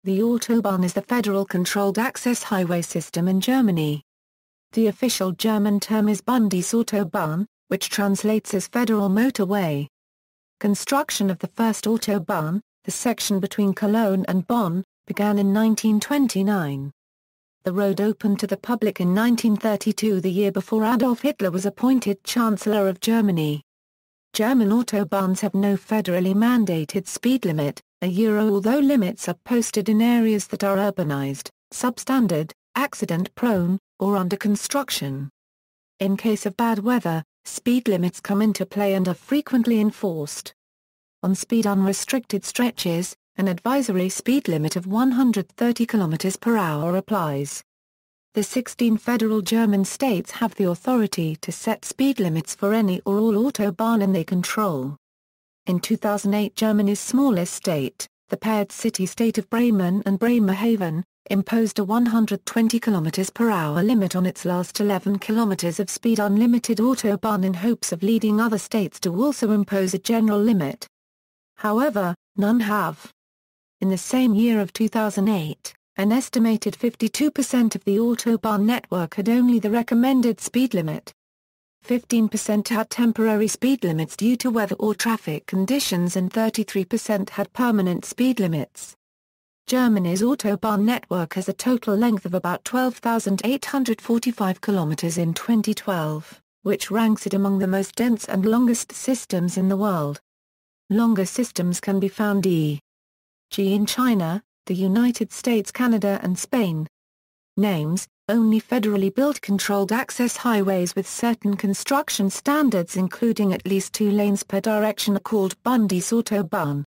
The Autobahn is the federal controlled access highway system in Germany. The official German term is Bundesautobahn, which translates as federal motorway. Construction of the first Autobahn, the section between Cologne and Bonn, began in 1929. The road opened to the public in 1932, the year before Adolf Hitler was appointed Chancellor of Germany. German Autobahns have no federally mandated speed limit, although limits are posted in areas that are urbanized, substandard, accident-prone, or under construction. In case of bad weather, speed limits come into play and are frequently enforced. On speed-unrestricted stretches, an advisory speed limit of 130 km per hour applies. The 16 federal German states have the authority to set speed limits for any or all Autobahnen they control. In 2008, Germany's smallest state, the paired City-State of Bremen and Bremerhaven, imposed a 120 km per hour limit on its last 11 km of speed-unlimited Autobahn in hopes of leading other states to also impose a general limit. However, none have. In the same year of 2008, an estimated 52% of the Autobahn network had only the recommended speed limit. 15% had temporary speed limits due to weather or traffic conditions, and 33% had permanent speed limits. Germany's Autobahn network has a total length of about 12,845 kilometers in 2012, which ranks it among the most dense and longest systems in the world. Longer systems can be found e.g. in China, the United States, Canada and Spain. Names: only federally built controlled access highways with certain construction standards including at least 2 lanes per direction are called Bundesautobahn.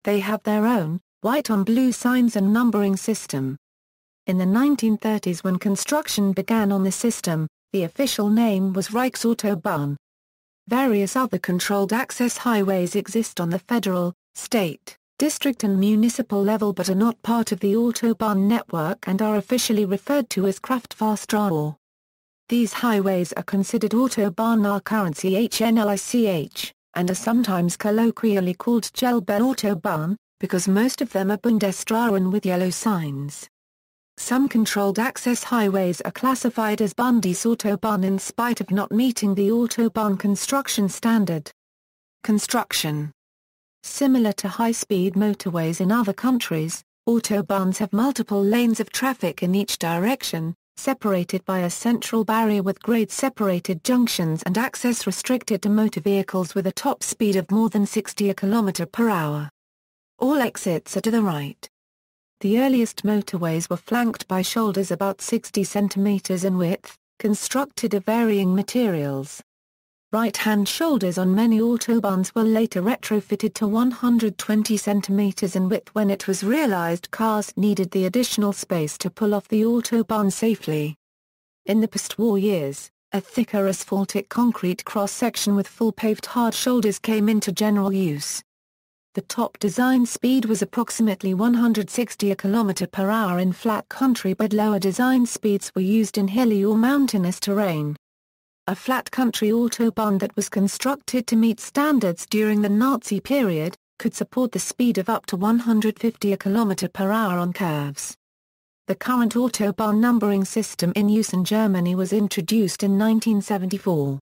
They have their own, white-on-blue signs and numbering system. In the 1930s, when construction began on the system, the official name was Richtgeschwindigkeit. Various other controlled access highways exist on the federal, state, district and municipal level but are not part of the Autobahn network and are officially referred to as Kraftfahrstraßen. These highways are considered Autobahn currency HNLICH, and are sometimes colloquially called Gelbe Autobahn, because most of them are Bundesstraßen with yellow signs. Some controlled access highways are classified as Bundesautobahn in spite of not meeting the Autobahn construction standard. Construction. Similar to high-speed motorways in other countries, Autobahns have multiple lanes of traffic in each direction, separated by a central barrier with grade-separated junctions and access restricted to motor vehicles with a top speed of more than 60 km per hour. All exits are to the right. The earliest motorways were flanked by shoulders about 60 cm in width, constructed of varying materials. Right-hand shoulders on many Autobahns were later retrofitted to 120 cm in width when it was realized cars needed the additional space to pull off the Autobahn safely. In the post-war years, a thicker asphaltic concrete cross-section with full paved hard shoulders came into general use. The top design speed was approximately 160 km per hour in flat country, but lower design speeds were used in hilly or mountainous terrain. A flat country Autobahn that was constructed to meet standards during the Nazi period, could support the speed of up to 150 km per hour on curves. The current Autobahn numbering system in use in Germany was introduced in 1974.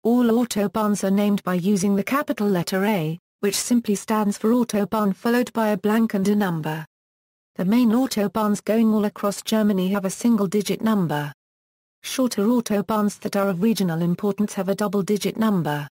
All Autobahns are named by using the capital letter A, which simply stands for Autobahn followed by a blank and a number. The main Autobahns going all across Germany have a single-digit number. Shorter Autobahns that are of regional importance have a double-digit number.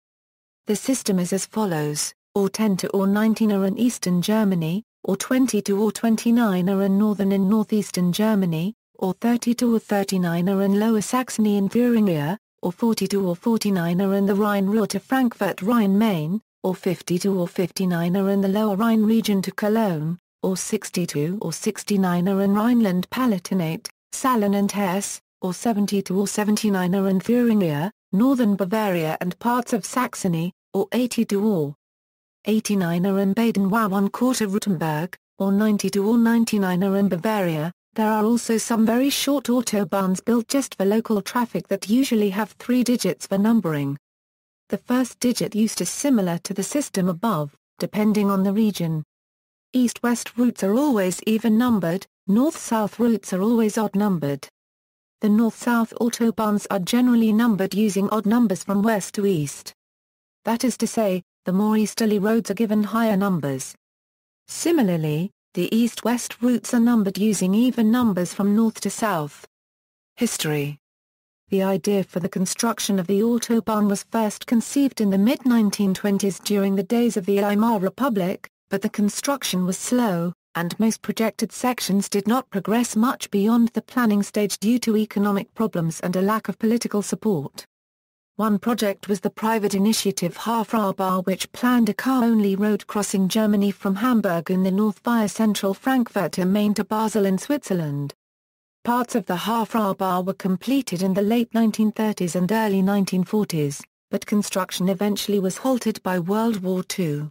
The system is as follows: or 10 to or 19 are in eastern Germany, or 20 to or 29 are in northern and northeastern Germany, or 30 to or 39 are in Lower Saxony and Thuringia, or 40 to or 49 are in the Rhine-Ruhr to Frankfurt Rhine-Main, or 50 to or 59 are in the Lower Rhine region to Cologne, or 62 or 69 are in Rhineland-Palatinate, Saarland and Hesse, or 70 to or 79 are in Thuringia, northern Bavaria and parts of Saxony, or 80 to or 89 are in Baden-Württemberg, or 90 to or 99 are in Bavaria. There are also some very short Autobahns built just for local traffic that usually have 3 digits for numbering. The first digit used is similar to the system above, depending on the region. East-west routes are always even-numbered, north-south routes are always odd-numbered. The north-south autobahns are generally numbered using odd numbers from west to east. That is to say, the more easterly roads are given higher numbers. Similarly, the east-west routes are numbered using even numbers from north to south. History. The idea for the construction of the Autobahn was first conceived in the mid-1920s during the days of the Weimar Republic, but the construction was slow, and most projected sections did not progress much beyond the planning stage due to economic problems and a lack of political support. One project was the private initiative Hafenbau, which planned a car-only road crossing Germany from Hamburg in the north via central Frankfurt am Main to Basel in Switzerland. Parts of the Hafenbau were completed in the late 1930s and early 1940s, but construction eventually was halted by World War II.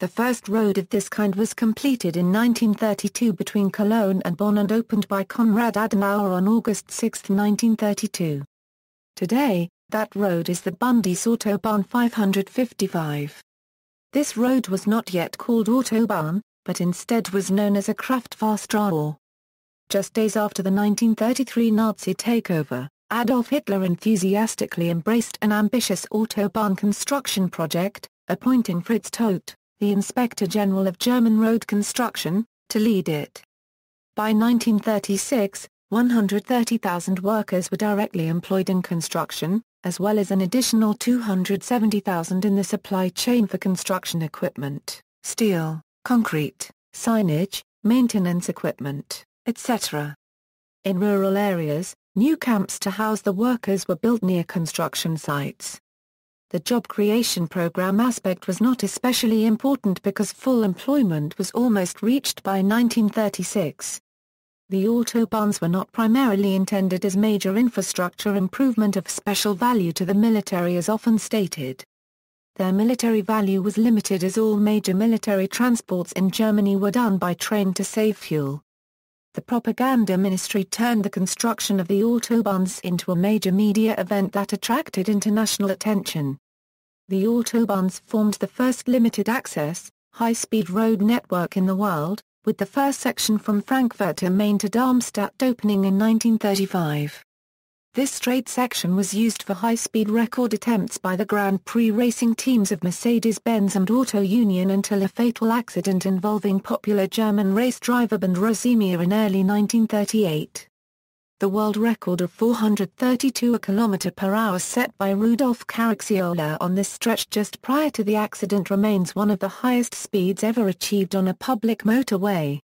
The first road of this kind was completed in 1932 between Cologne and Bonn and opened by Konrad Adenauer on August 6, 1932. Today, that road is the Bundesautobahn 555. This road was not yet called Autobahn, but instead was known as a Kraftfahrstraße. Just days after the 1933 Nazi takeover, Adolf Hitler enthusiastically embraced an ambitious Autobahn construction project, appointing Fritz Todt, the Inspector General of German road construction, to lead it. By 1936, 130,000 workers were directly employed in construction, as well as an additional 270,000 in the supply chain for construction equipment, steel, concrete, signage, maintenance equipment, etc. In rural areas, new camps to house the workers were built near construction sites. The job creation program aspect was not especially important because full employment was almost reached by 1936. The Autobahns were not primarily intended as major infrastructure improvement of special value to the military as often stated. Their military value was limited as all major military transports in Germany were done by train to save fuel. The propaganda ministry turned the construction of the Autobahns into a major media event that attracted international attention. The Autobahns formed the first limited-access, high-speed road network in the world, with the first section from Frankfurt am Main to Darmstadt opening in 1935. This straight section was used for high-speed record attempts by the Grand Prix racing teams of Mercedes-Benz and Auto Union until a fatal accident involving popular German race driver Bernd Rosimir in early 1938. The world record of 432 km/h set by Rudolf Caracciola on this stretch just prior to the accident remains one of the highest speeds ever achieved on a public motorway.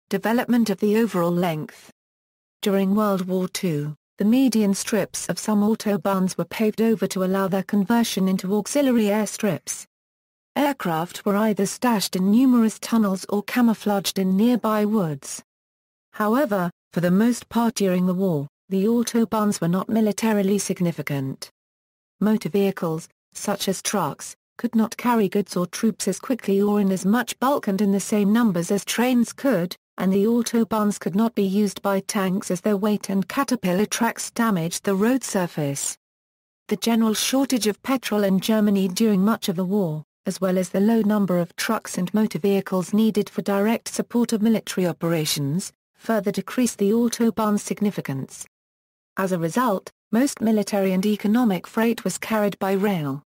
Development of the overall length. During World War II, the median strips of some autobahns were paved over to allow their conversion into auxiliary airstrips. Aircraft were either stashed in numerous tunnels or camouflaged in nearby woods. However, for the most part during the war, the autobahns were not militarily significant. Motor vehicles, such as trucks, could not carry goods or troops as quickly or in as much bulk and in the same numbers as trains could, and the autobahns could not be used by tanks as their weight and caterpillar tracks damaged the road surface. The general shortage of petrol in Germany during much of the war, as well as the low number of trucks and motor vehicles needed for direct support of military operations, further decreased the Autobahn's significance. As a result, most military and economic freight was carried by rail.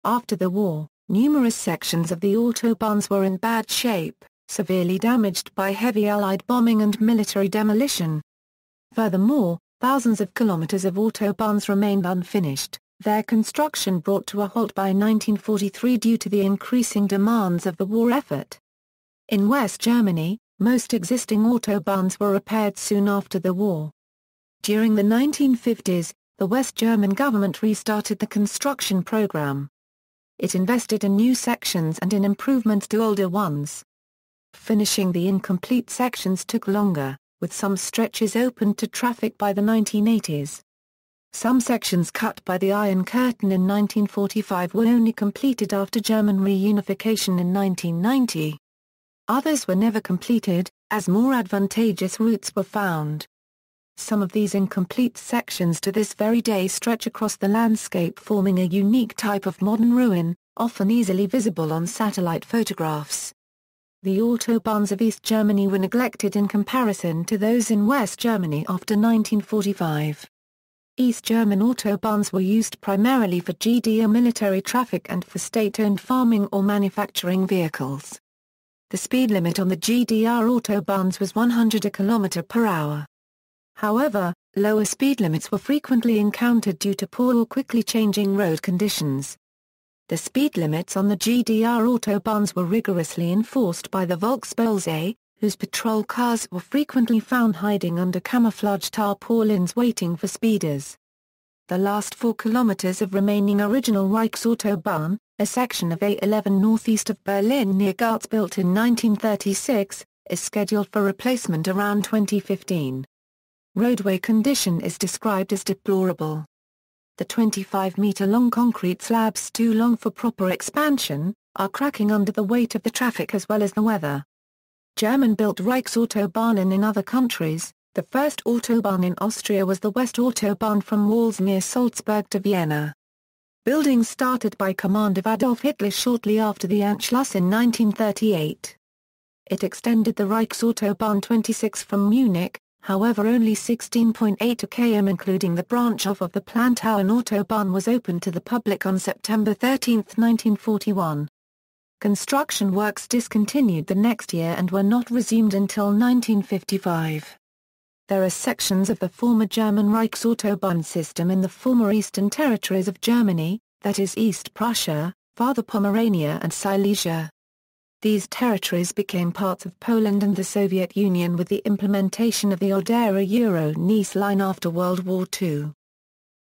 After the war, numerous sections of the Autobahns were in bad shape, severely damaged by heavy Allied bombing and military demolition. Furthermore, thousands of kilometers of Autobahns remained unfinished, their construction brought to a halt by 1943 due to the increasing demands of the war effort. In West Germany, most existing Autobahns were repaired soon after the war. During the 1950s, the West German government restarted the construction program. It invested in new sections and in improvements to older ones. Finishing the incomplete sections took longer, with some stretches opened to traffic by the 1980s. Some sections cut by the Iron Curtain in 1945 were only completed after German reunification in 1990. Others were never completed, as more advantageous routes were found. Some of these incomplete sections to this very day stretch across the landscape, forming a unique type of modern ruin, often easily visible on satellite photographs. The autobahns of East Germany were neglected in comparison to those in West Germany after 1945. East German autobahns were used primarily for GDR military traffic and for state-owned farming or manufacturing vehicles. The speed limit on the GDR autobahns was 100 km/h. However, lower speed limits were frequently encountered due to poor or quickly changing road conditions. The speed limits on the GDR autobahns were rigorously enforced by the Volkspolizei, whose patrol cars were frequently found hiding under camouflage tarpaulins waiting for speeders. The last 4 kilometers of remaining original Reichsautobahn, a section of A11 northeast of Berlin near Garz built in 1936, is scheduled for replacement around 2015. Roadway condition is described as deplorable. The 25-meter-long concrete slabs, too long for proper expansion, are cracking under the weight of the traffic as well as the weather. German-built Reichsautobahnen in other countries. The first Autobahn in Austria was the West Autobahn from Wals near Salzburg to Vienna. Building started by command of Adolf Hitler shortly after the Anschluss in 1938. It extended the Reichsautobahn 26 from Munich, however only 16.8 km including the branch off of the Plantauen Autobahn was opened to the public on September 13, 1941. Construction works discontinued the next year and were not resumed until 1955. There are sections of the former German Reichsautobahn system in the former eastern territories of Germany, that is East Prussia, Father Pomerania and Silesia. These territories became parts of Poland and the Soviet Union with the implementation of the Odera-Euro-Nice line after World War II.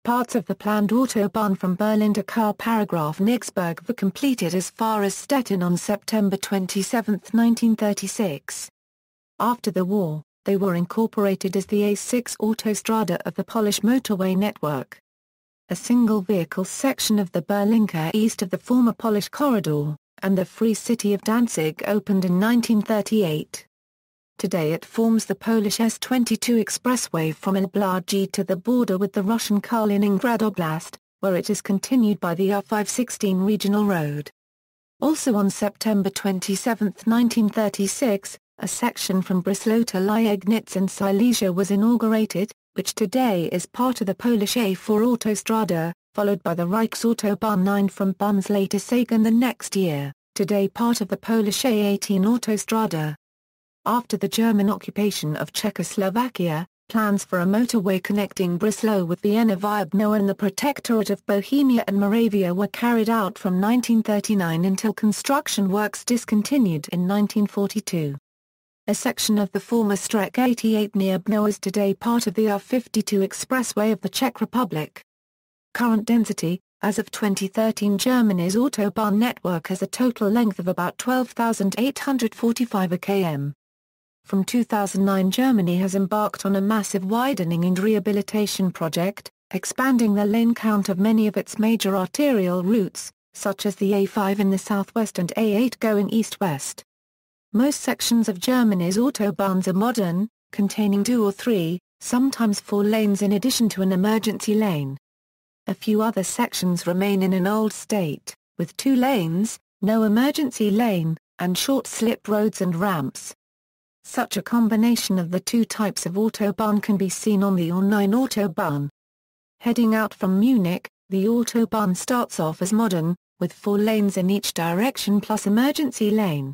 Parts of the planned Autobahn from Berlin to Karl-Paragraph-Nixburg were completed as far as Stettin on September 27, 1936. After the war, they were incorporated as the A6 Autostrada of the Polish motorway network. A single-vehicle section of the Berlinker east of the former Polish corridor, and the Free City of Danzig opened in 1938. Today it forms the Polish S22 expressway from Elbląg to the border with the Russian Kaliningrad Oblast, where it is continued by the R516 regional road. Also on September 27, 1936, a section from Breslau to Liegnitz in Silesia was inaugurated, which today is part of the Polish A4 Autostrada, followed by the Reichsautobahn 9 from Bundesautobahn to Sagan the next year, today part of the Polish A18 Autostrada. After the German occupation of Czechoslovakia, plans for a motorway connecting Breslau with Vienna via Brno and the Protectorate of Bohemia and Moravia were carried out from 1939 until construction works discontinued in 1942. A section of the former Strek 88 near Brno is today part of the R52 expressway of the Czech Republic. Current density: as of 2013, Germany's Autobahn network has a total length of about 12,845 km. From 2009, Germany has embarked on a massive widening and rehabilitation project, expanding the lane count of many of its major arterial routes, such as the A5 in the southwest and A8 going east-west. Most sections of Germany's autobahns are modern, containing 2 or 3, sometimes 4 lanes in addition to an emergency lane. A few other sections remain in an old state, with 2 lanes, no emergency lane, and short slip roads and ramps. Such a combination of the 2 types of Autobahn can be seen on the A9 Autobahn. Heading out from Munich, the Autobahn starts off as modern, with 4 lanes in each direction plus emergency lane.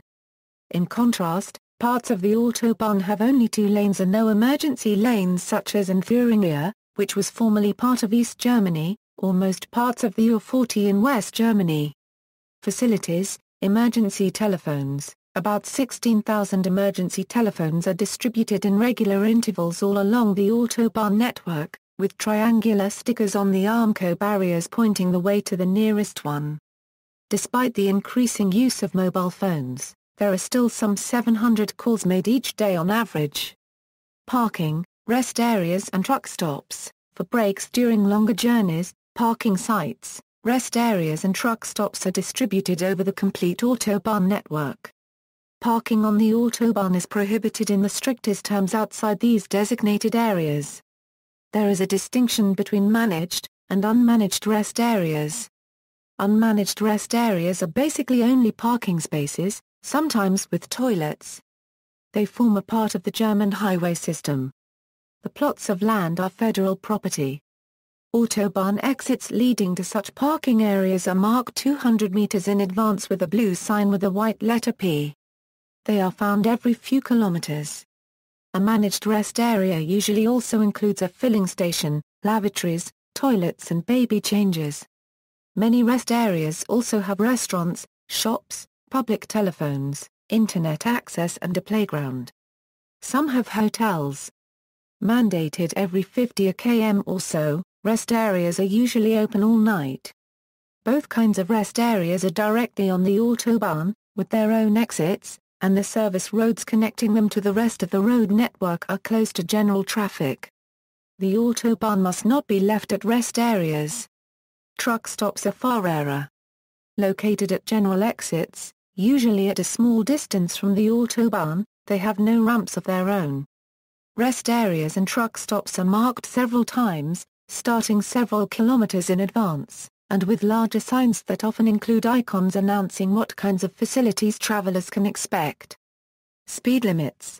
In contrast, parts of the Autobahn have only 2 lanes and no emergency lanes, such as in Thuringia, which was formerly part of East Germany, or most parts of the U40 in West Germany. Facilities: emergency telephones. About 16,000 emergency telephones are distributed in regular intervals all along the Autobahn network, with triangular stickers on the Armco barriers pointing the way to the nearest one. Despite the increasing use of mobile phones, there are still some 700 calls made each day on average. Parking, rest areas and truck stops. For breaks during longer journeys, parking sites, rest areas and truck stops are distributed over the complete Autobahn network. Parking on the Autobahn is prohibited in the strictest terms outside these designated areas. There is a distinction between managed and unmanaged rest areas. Unmanaged rest areas are basically only parking spaces, sometimes with toilets. They form a part of the German highway system. The plots of land are federal property. Autobahn exits leading to such parking areas are marked 200 meters in advance with a blue sign with a white letter P. They are found every few kilometers. A managed rest area usually also includes a filling station, lavatories, toilets and baby changers. Many rest areas also have restaurants, shops, public telephones, internet access and a playground. Some have hotels. Mandated every 50 km or so, rest areas are usually open all night. Both kinds of rest areas are directly on the Autobahn, with their own exits, and the service roads connecting them to the rest of the road network are closed to general traffic. The Autobahn must not be left at rest areas. Truck stops are far rarer. Located at general exits, usually at a small distance from the Autobahn, they have no ramps of their own. Rest areas and truck stops are marked several times, starting several kilometers in advance, and with larger signs that often include icons announcing what kinds of facilities travelers can expect. Speed limits.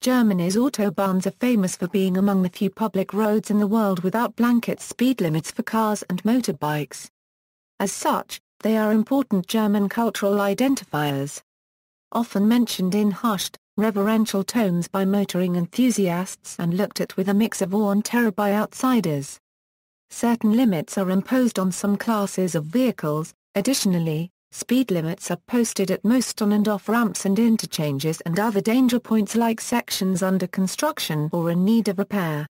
Germany's autobahns are famous for being among the few public roads in the world without blanket speed limits for cars and motorbikes. As such, they are important German cultural identifiers. Often mentioned in hushed, reverential tones by motoring enthusiasts and looked at with a mix of awe and terror by outsiders. Certain limits are imposed on some classes of vehicles. Additionally, speed limits are posted at most on and off ramps and interchanges and other danger points like sections under construction or in need of repair.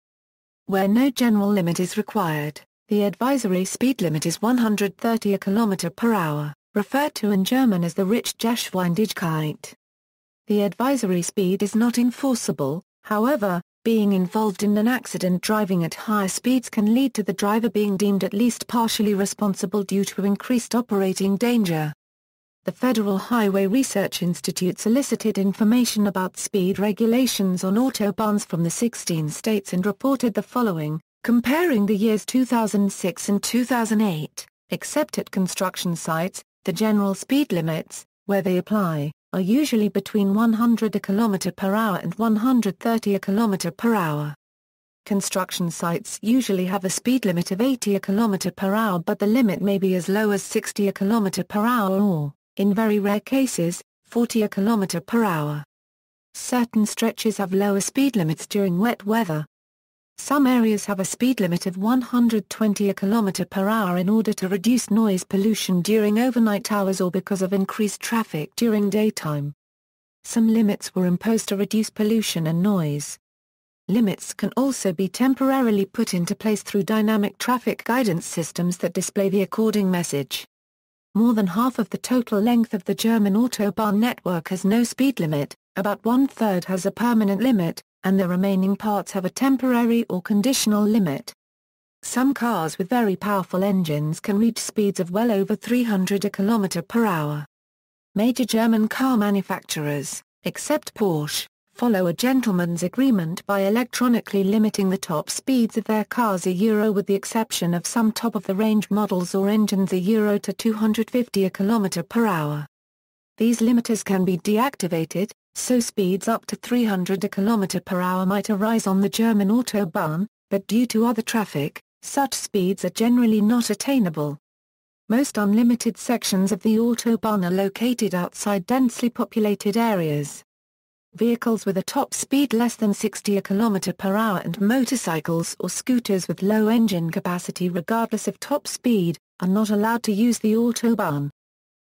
Where no general limit is required, the advisory speed limit is 130 km/h, referred to in German as the Richtgeschwindigkeit. The advisory speed is not enforceable, however, being involved in an accident driving at higher speeds can lead to the driver being deemed at least partially responsible due to increased operating danger. The Federal Highway Research Institute solicited information about speed regulations on autobahns from the 16 states and reported the following, comparing the years 2006 and 2008, except at construction sites, the general speed limits, where they apply, are usually between 100 km/h and 130 km/h. Construction sites usually have a speed limit of 80 km/h, but the limit may be as low as 60 km/h or, in very rare cases, 40 km/h. Certain stretches have lower speed limits during wet weather. Some areas have a speed limit of 120 km/h in order to reduce noise pollution during overnight hours or because of increased traffic during daytime. Some limits were imposed to reduce pollution and noise. Limits can also be temporarily put into place through dynamic traffic guidance systems that display the according message. More than half of the total length of the German Autobahn network has no speed limit, about one-third has a permanent limit, and the remaining parts have a temporary or conditional limit. Some cars with very powerful engines can reach speeds of well over 300 km/h. Major German car manufacturers, except Porsche, follow a gentleman's agreement by electronically limiting the top speeds of their cars with the exception of some top-of-the-range models or engines to 250 km/h. These limiters can be deactivated, so speeds up to 300 km/h might arise on the German Autobahn, but due to other traffic, such speeds are generally not attainable. Most unlimited sections of the Autobahn are located outside densely populated areas. Vehicles with a top speed less than 60 km/h and motorcycles or scooters with low engine capacity regardless of top speed, are not allowed to use the Autobahn.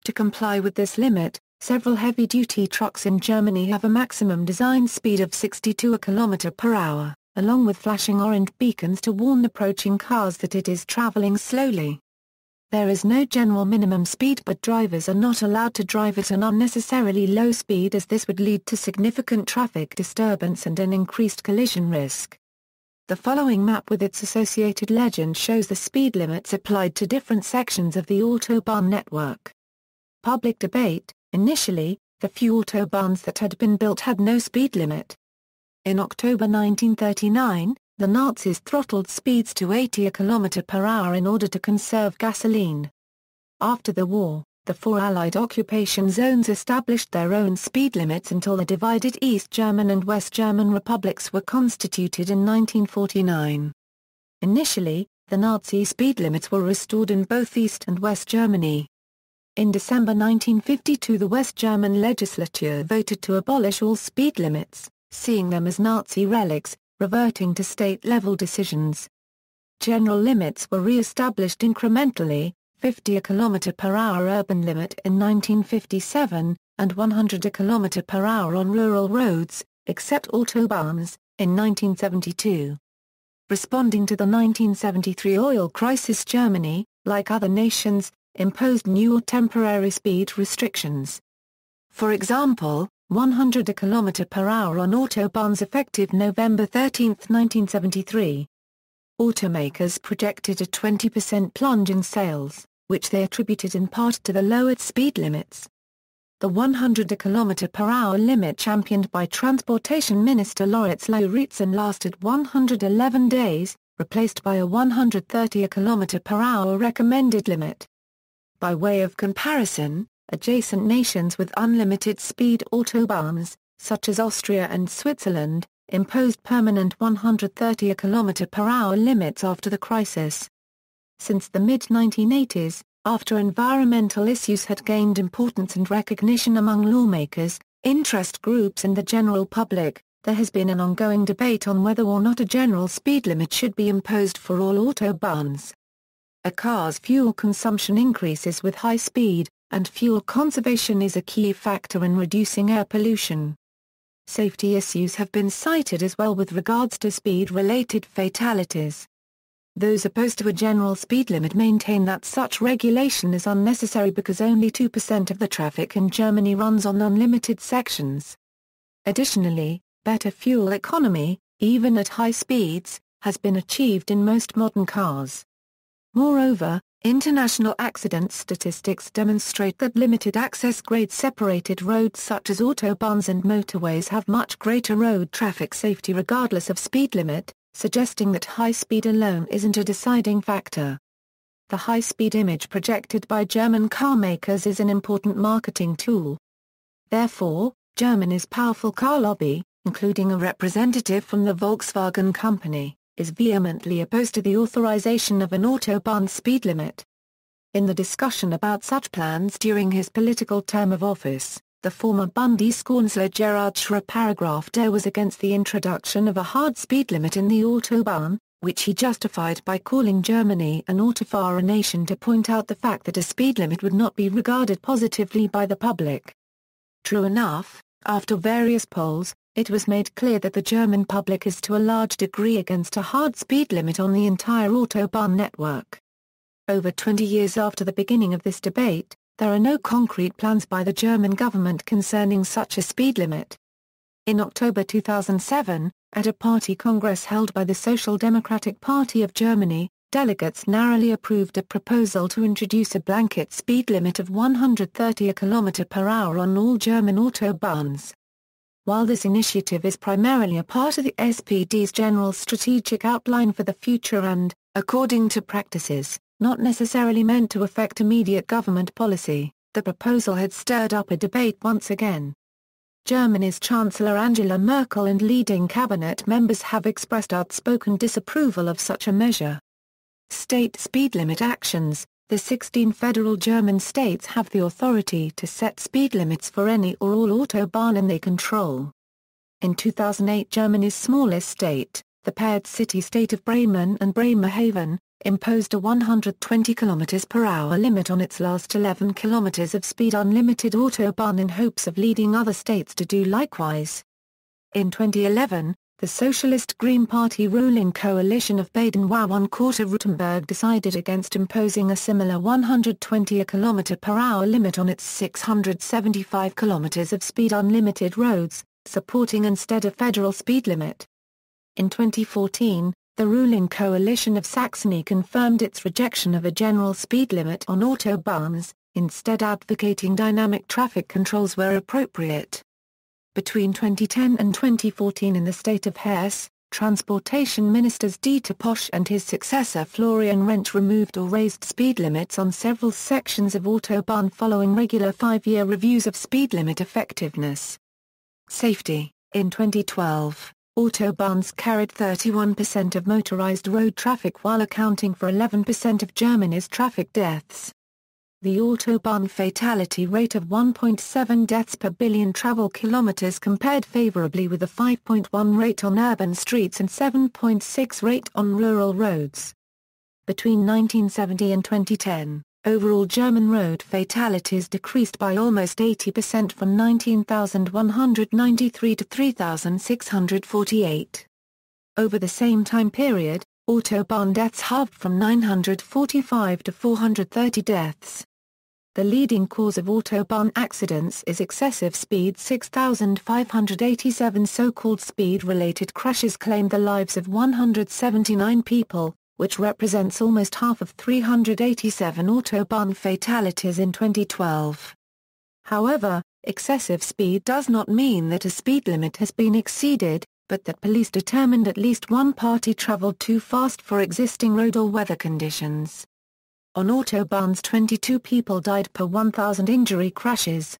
To comply with this limit, several heavy-duty trucks in Germany have a maximum design speed of 62 km/h, along with flashing orange beacons to warn approaching cars that it is traveling slowly. There is no general minimum speed, but drivers are not allowed to drive at an unnecessarily low speed as this would lead to significant traffic disturbance and an increased collision risk. The following map with its associated legend shows the speed limits applied to different sections of the Autobahn network. Public debate. Initially, the few autobahns that had been built had no speed limit. In October 1939, the Nazis throttled speeds to 80 km/h in order to conserve gasoline. After the war, The four Allied occupation zones established their own speed limits until the divided East German and West German republics were constituted in 1949. Initially, the Nazi speed limits were restored in both East and West Germany. In December 1952 the West German legislature voted to abolish all speed limits, seeing them as Nazi relics, reverting to state-level decisions. General limits were re-established incrementally, 50 km/h urban limit in 1957, and 100 km/h on rural roads, except autobahns, in 1972. Responding to the 1973 oil crisis, Germany, like other nations, imposed new or temporary speed restrictions. For example, 100 km/h on autobahns effective November 13, 1973. Automakers projected a 20% plunge in sales, which they attributed in part to the lowered speed limits. The 100 km/h limit championed by Transportation Minister Loritz Lauritsen lasted 111 days, replaced by a 130 km/h recommended limit. By way of comparison, adjacent nations with unlimited speed autobahns, such as Austria and Switzerland, imposed permanent 130 km/h limits after the crisis. Since the mid-1980s, after environmental issues had gained importance and recognition among lawmakers, interest groups and the general public, there has been an ongoing debate on whether or not a general speed limit should be imposed for all autobahns. A car's fuel consumption increases with high speed, and fuel conservation is a key factor in reducing air pollution. Safety issues have been cited as well with regards to speed-related fatalities. Those opposed to a general speed limit maintain that such regulation is unnecessary because only 2% of the traffic in Germany runs on unlimited sections. Additionally, better fuel economy, even at high speeds, has been achieved in most modern cars. Moreover, international accident statistics demonstrate that limited access grade-separated roads such as autobahns and motorways have much greater road traffic safety regardless of speed limit, suggesting that high speed alone isn't a deciding factor. The high-speed image projected by German car makers is an important marketing tool. Therefore, Germany's powerful car lobby, including a representative from the Volkswagen company, is vehemently opposed to the authorization of an autobahn speed limit. In the discussion about such plans during his political term of office, the former Bundeskanzler Gerhard Schröder was against the introduction of a hard speed limit in the Autobahn, which he justified by calling Germany an autofahrer nation to point out the fact that a speed limit would not be regarded positively by the public. True enough, after various polls, it was made clear that the German public is to a large degree against a hard speed limit on the entire Autobahn network. Over 20 years after the beginning of this debate, there are no concrete plans by the German government concerning such a speed limit. In October 2007, at a party congress held by the Social Democratic Party of Germany, delegates narrowly approved a proposal to introduce a blanket speed limit of 130 km/h on all German autobahns. While this initiative is primarily a part of the SPD's general strategic outline for the future and, according to practices, not necessarily meant to affect immediate government policy, the proposal had stirred up a debate once again. Germany's Chancellor Angela Merkel and leading cabinet members have expressed outspoken disapproval of such a measure. State speed limit actions. The 16 federal German states have the authority to set speed limits for any or all Autobahnen they control. In 2008, Germany's smallest state, the paired City-State of Bremen and Bremerhaven, imposed a 120 km/h limit on its last 11 km of speed-unlimited Autobahn in hopes of leading other states to do likewise. In 2011, the Socialist Green Party ruling coalition of Baden-Württemberg decided against imposing a similar 120 km/h limit on its 675 km of speed-unlimited roads, supporting instead a federal speed limit. In 2014, the ruling coalition of Saxony confirmed its rejection of a general speed limit on autobahns, instead advocating dynamic traffic controls where appropriate. Between 2010 and 2014 in the state of Hesse, Transportation ministers Dieter Posch and his successor Florian Rensch removed or raised speed limits on several sections of Autobahn following regular 5-year reviews of speed limit effectiveness. Safety. In 2012, Autobahns carried 31% of motorized road traffic while accounting for 11% of Germany's traffic deaths. The Autobahn fatality rate of 1.7 deaths per billion travel kilometers compared favorably with a 5.1 rate on urban streets and 7.6 rate on rural roads. Between 1970 and 2010, overall German road fatalities decreased by almost 80% from 19,193 to 3,648. Over the same time period, Autobahn deaths halved from 945 to 430 deaths. The leading cause of Autobahn accidents is excessive speed. 6,587 so-called speed-related crashes claimed the lives of 179 people, which represents almost half of 387 Autobahn fatalities in 2012. However, excessive speed does not mean that a speed limit has been exceeded, but that police determined at least one party traveled too fast for existing road or weather conditions. On Autobahns 22 people died per 1,000 injury crashes.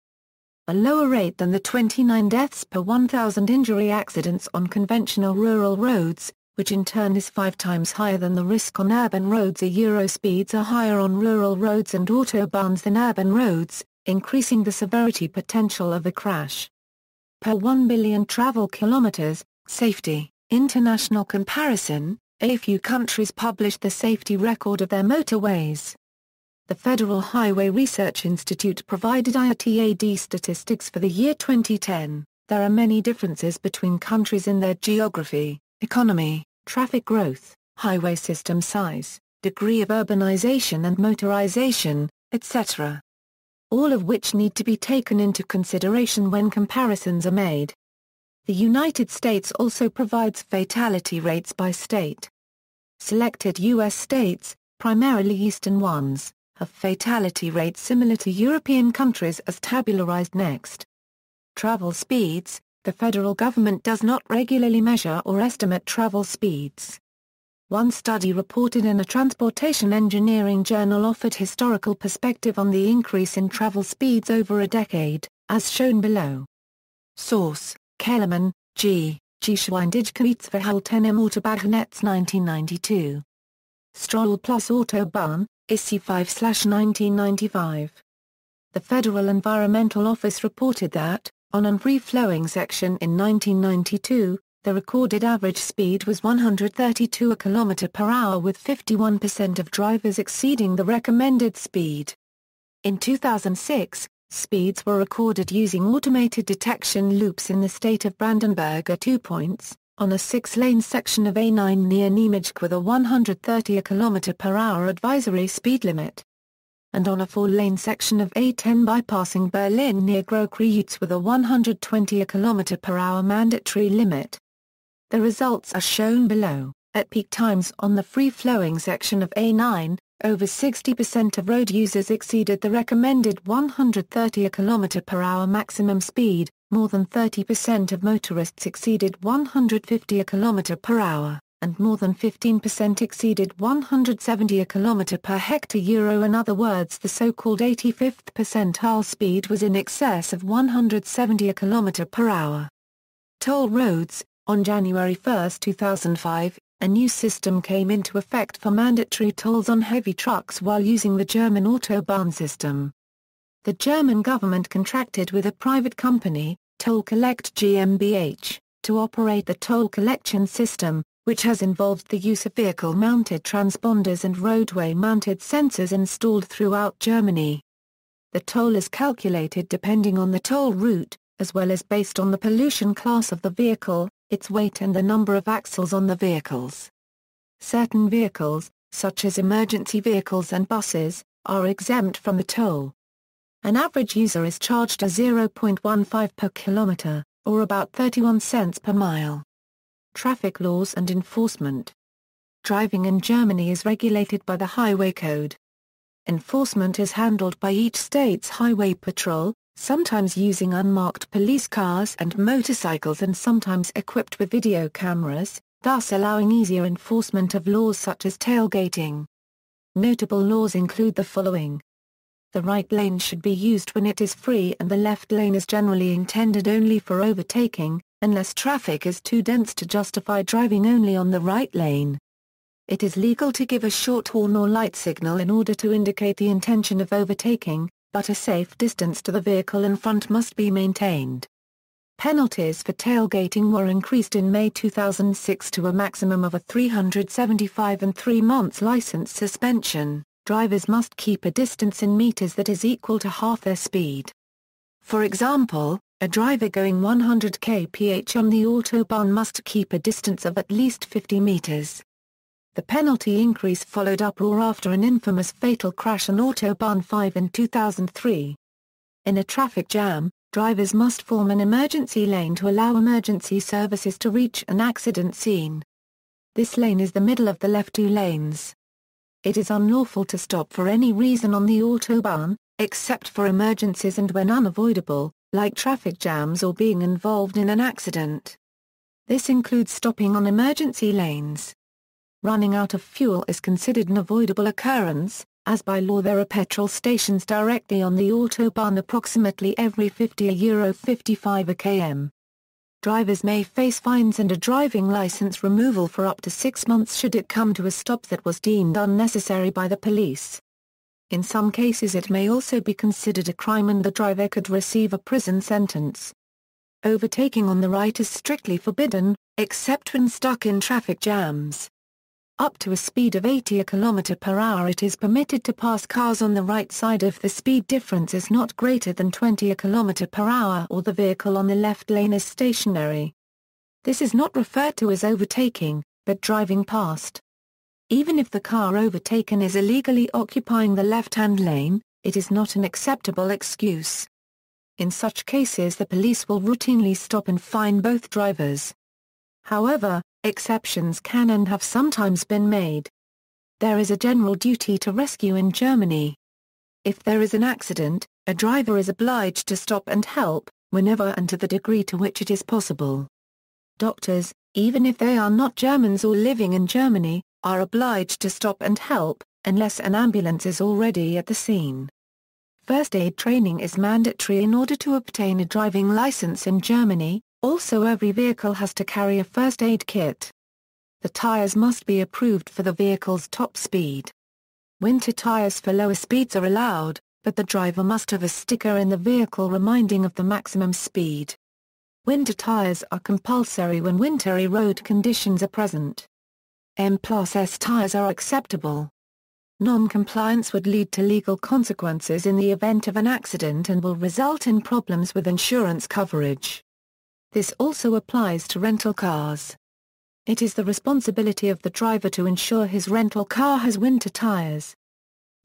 A lower rate than the 29 deaths per 1,000 injury accidents on conventional rural roads, which in turn is 5 times higher than the risk on urban roads. Euro speeds are higher on rural roads and Autobahns than urban roads, increasing the severity potential of a crash. Per 1 billion travel kilometers, safety, international comparison. A few countries published the safety record of their motorways. The Federal Highway Research Institute provided IATAD statistics for the year 2010. There are many differences between countries in their geography, economy, traffic growth, highway system size, degree of urbanization and motorization, etc. All of which need to be taken into consideration when comparisons are made. The United States also provides fatality rates by state. Selected U.S. states, primarily eastern ones, have fatality rates similar to European countries as tabularized next. Travel speeds. The federal government does not regularly measure or estimate travel speeds. One study reported in a transportation engineering journal offered historical perspective on the increase in travel speeds over a decade, as shown below. Source: Kellerman, G. Geschwindigkeitsverhalten im Autobahnnetz 1992. Stroll plus Autobahn, Issue 5/1995. The Federal Environmental Office reported that, on a free-flowing section in 1992, the recorded average speed was 132 km/h with 51% of drivers exceeding the recommended speed. In 2006, speeds were recorded using automated detection loops in the state of Brandenburg at 2 points, on a 6-lane section of A9 near Nijmegen with a 130 km/h advisory speed limit, and on a 4-lane section of A10 bypassing Berlin near Groß-Kreutz with a 120 km/h mandatory limit. The results are shown below. At peak times on the free-flowing section of A9, over 60% of road users exceeded the recommended 130 km/h maximum speed, more than 30% of motorists exceeded 150 km/h, and more than 15% exceeded 170 km/h. In other words, the so-called 85th percentile speed was in excess of 170 km/h. Toll roads. On January 1, 2005, a new system came into effect for mandatory tolls on heavy trucks while using the German Autobahn system. The German government contracted with a private company, Toll Collect GmbH, to operate the toll collection system, which has involved the use of vehicle-mounted transponders and roadway-mounted sensors installed throughout Germany. The toll is calculated depending on the toll route, as well as based on the pollution class of the vehicle, its weight and the number of axles on the vehicles. Certain vehicles, such as emergency vehicles and buses, are exempt from the toll. An average user is charged a 0.15 per kilometer, or about 31 cents per mile. Traffic laws and enforcement. Driving in Germany is regulated by the Highway Code. Enforcement is handled by each state's highway patrol, sometimes using unmarked police cars and motorcycles and sometimes equipped with video cameras, thus allowing easier enforcement of laws such as tailgating. Notable laws include the following. The right lane should be used when it is free, and the left lane is generally intended only for overtaking, unless traffic is too dense to justify driving only on the right lane. It is legal to give a short horn or light signal in order to indicate the intention of overtaking, but a safe distance to the vehicle in front must be maintained. Penalties for tailgating were increased in May 2006 to a maximum of a 375 and 3 months license suspension. Drivers must keep a distance in meters that is equal to half their speed. For example, a driver going 100 kph on the Autobahn must keep a distance of at least 50 meters. The penalty increase followed uproar after an infamous fatal crash on Autobahn 5 in 2003. In a traffic jam, drivers must form an emergency lane to allow emergency services to reach an accident scene. This lane is the middle of the left two lanes. It is unlawful to stop for any reason on the Autobahn, except for emergencies and when unavoidable, like traffic jams or being involved in an accident. This includes stopping on emergency lanes. Running out of fuel is considered an avoidable occurrence, as by law there are petrol stations directly on the Autobahn approximately every €55 a km. Drivers may face fines and a driving license removal for up to 6 months should it come to a stop that was deemed unnecessary by the police. In some cases it may also be considered a crime and the driver could receive a prison sentence. Overtaking on the right is strictly forbidden, except when stuck in traffic jams. Up to a speed of 80 km/h it is permitted to pass cars on the right side if the speed difference is not greater than 20 km/h or the vehicle on the left lane is stationary. This is not referred to as overtaking, but driving past. Even if the car overtaken is illegally occupying the left-hand lane, it is not an acceptable excuse. In such cases the police will routinely stop and fine both drivers. However, exceptions can and have sometimes been made. There is a general duty to rescue in Germany. If there is an accident, a driver is obliged to stop and help, whenever and to the degree to which it is possible. Doctors, even if they are not Germans or living in Germany, are obliged to stop and help, unless an ambulance is already at the scene. First aid training is mandatory in order to obtain a driving license in Germany. Also, every vehicle has to carry a first aid kit. The tires must be approved for the vehicle's top speed. Winter tires for lower speeds are allowed, but the driver must have a sticker in the vehicle reminding of the maximum speed. Winter tires are compulsory when wintry road conditions are present. M+S tires are acceptable. Non-compliance would lead to legal consequences in the event of an accident and will result in problems with insurance coverage. This also applies to rental cars. It is the responsibility of the driver to ensure his rental car has winter tires.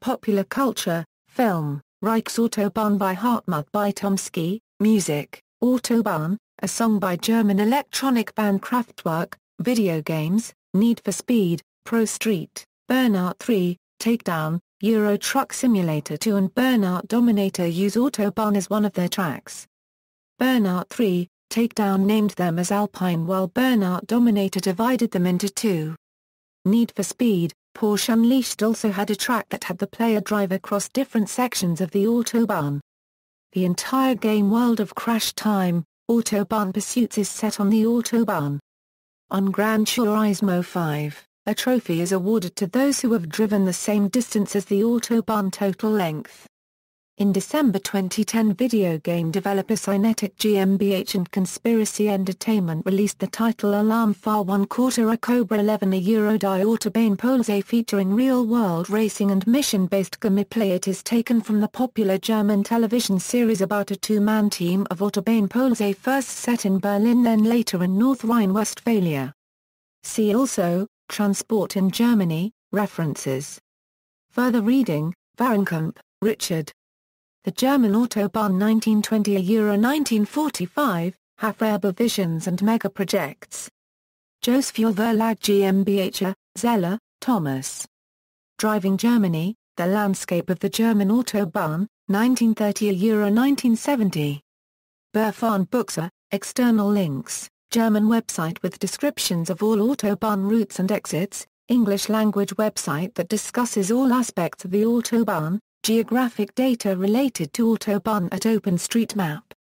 Popular culture, film, Reichsautobahn by Hartmut by Tomsky, music, Autobahn, a song by German electronic band Kraftwerk, video games, Need for Speed, Pro Street, Burnout 3, Takedown, Euro Truck Simulator 2 and Burnout Dominator use Autobahn as one of their tracks. Burnout 3, Takedown named them as Alpine while Burnout Dominator divided them into two. Need for Speed, Porsche Unleashed also had a track that had the player drive across different sections of the Autobahn. The entire game World of Crash Time, Autobahn Pursuits is set on the Autobahn. On Gran Turismo 5, a trophy is awarded to those who have driven the same distance as the Autobahn total length. In December 2010, video game developer Cinetic GmbH and Conspiracy Entertainment released the title Alarm Fahr 1/4 Cobra 11 a Euro die Autobahn Polizei featuring real-world racing and mission-based gameplay. It is taken from the popular German television series about a two-man team of Autobahn Polizei first set in Berlin then later in North Rhine-Westphalia. See also, Transport in Germany, references. Further reading, Warenkamp, Richard. The German Autobahn 1920 Euro 1945, Hafreber Visions and Mega Projects. Joseph Verlag GmbH, Zeller, Thomas. Driving Germany, The Landscape of the German Autobahn, 1930 Euro 1970. Burfahn Buchser, external links. German website with descriptions of all Autobahn routes and exits, English language website that discusses all aspects of the Autobahn, geographic data related to Autobahn at OpenStreetMap.